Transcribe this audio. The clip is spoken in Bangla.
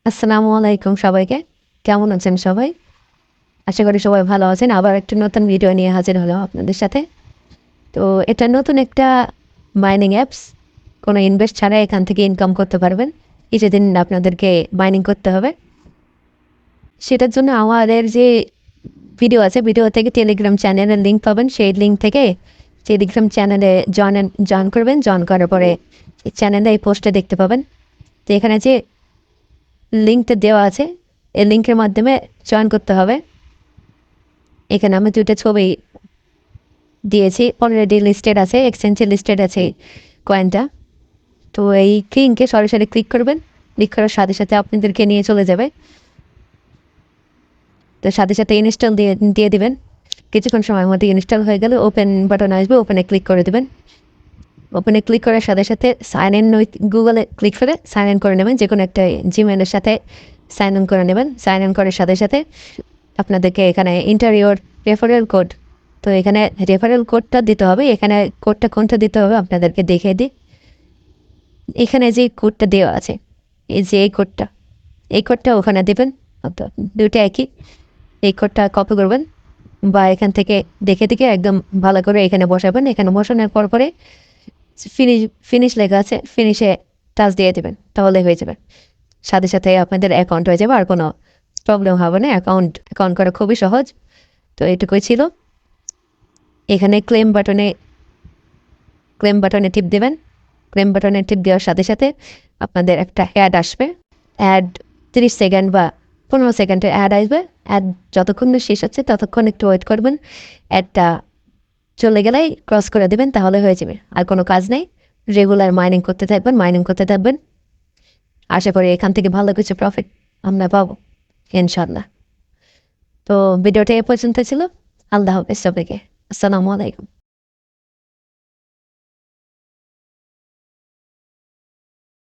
আসসালামু আলাইকুম সবাইকে। কেমন আছেন সবাই? আশা করি সবাই ভালো আছেন। আবার একটা নতুন ভিডিও নিয়ে হাজির হলাম আপনাদের সাথে। তো এটা নতুন একটা মাইনিং অ্যাপস। কোনো ইনভেস্ট ছাড়া এখান থেকে ইনকাম করতে পারবেন। কিছুদিন আপনাদেরকে মাইনিং করতে হবে। সেটার জন্য আমাদের যে ভিডিও আছে, ভিডিও থেকে টেলিগ্রাম চ্যানেলের লিঙ্ক পাবেন। সেই লিঙ্ক থেকে টেলিগ্রাম চ্যানেলে জয়েন করবেন। জয়েন করার পরে এই চ্যানেলে এই পোস্টে দেখতে পাবেন। তো এখানে যে লিঙ্কটা দেওয়া আছে, এই লিঙ্কের মাধ্যমে জয়েন করতে হবে। এখানে আমি 2টা ছবি দিয়েছি, অলরেডি লিস্টেড আছে, এক্সচেঞ্জে লিস্টেড আছে কয়েনটা। তো এই লিঙ্কে সরাসরি ক্লিক করবেন। ক্লিক করার সাথে সাথে আপনাদেরকে নিয়ে চলে যাবে। তো সাথে সাথে ইনস্টল দিয়ে দিবেন। কিছুক্ষণ সময়ের মধ্যে ইনস্টল হয়ে গেলে ওপেন বাটন আসবে, ওপেনে ক্লিক করে দেবেন। ওপেনে ক্লিক করার সাথে সাথে সাইন ইন উইথ গুগলে ক্লিক করে সাইন ইন করে নেবেন। যে কোনো একটা জিমেলের সাথে সাইন ইন করে নেবেন। সাইন ইন করার সাথে সাথে আপনাদেরকে এখানে এন্টার ইওর রেফারেল কোড। তো এখানে রেফারেল কোডটা দিতে হবে। এখানে কোডটা কোনটা দিতে হবে আপনাদেরকে দেখিয়ে দিই। এখানে যে কোডটা দেওয়া আছে, এই যে এই কোডটা ওখানে দেবেন। দুইটা একই। এই কোডটা কপি করবেন বা এখান থেকে দেখে দেখে একদম ভালো করে এখানে বসাবেন। এখানে বসানোর পরে ফিনিশ ফিনিশ লেখা আছে, ফিনিশে টাচ দিয়ে দেবেন, তাহলে হয়ে যাবে। সাথে সাথে আপনাদের অ্যাকাউন্ট হয়ে যাবে, আর কোনো প্রবলেম হবে না। অ্যাকাউন্ট করা খুবই সহজ। তো এটুকুই ছিল। এখানে ক্লেম বাটনে টিপ দেবেন। ক্লেম বাটনে টিপ দেওয়ার সাথে সাথে আপনাদের একটা অ্যাড আসবে। অ্যাড 30 সেকেন্ড বা 15 সেকেন্ডের অ্যাড আসবে। অ্যাড যতক্ষণ না শেষ হচ্ছে ততক্ষণ একটু ওয়েট করবেন। অ্যাডটা চলে গেলেই ক্রস করে দেবেন, তাহলে হয়ে যাবে। আর কোনো কাজ নেই। রেগুলার মাইনিং করতে থাকবেন। আশা করি এখান থেকে ভালো কিছু প্রফিট আমরা পাবো ইনশাল্লাহ। তো ভিডিওটা এ পর্যন্ত ছিল। আল্লাহ হাফেজ সবাইকে। আসসালামু আলাইকুম।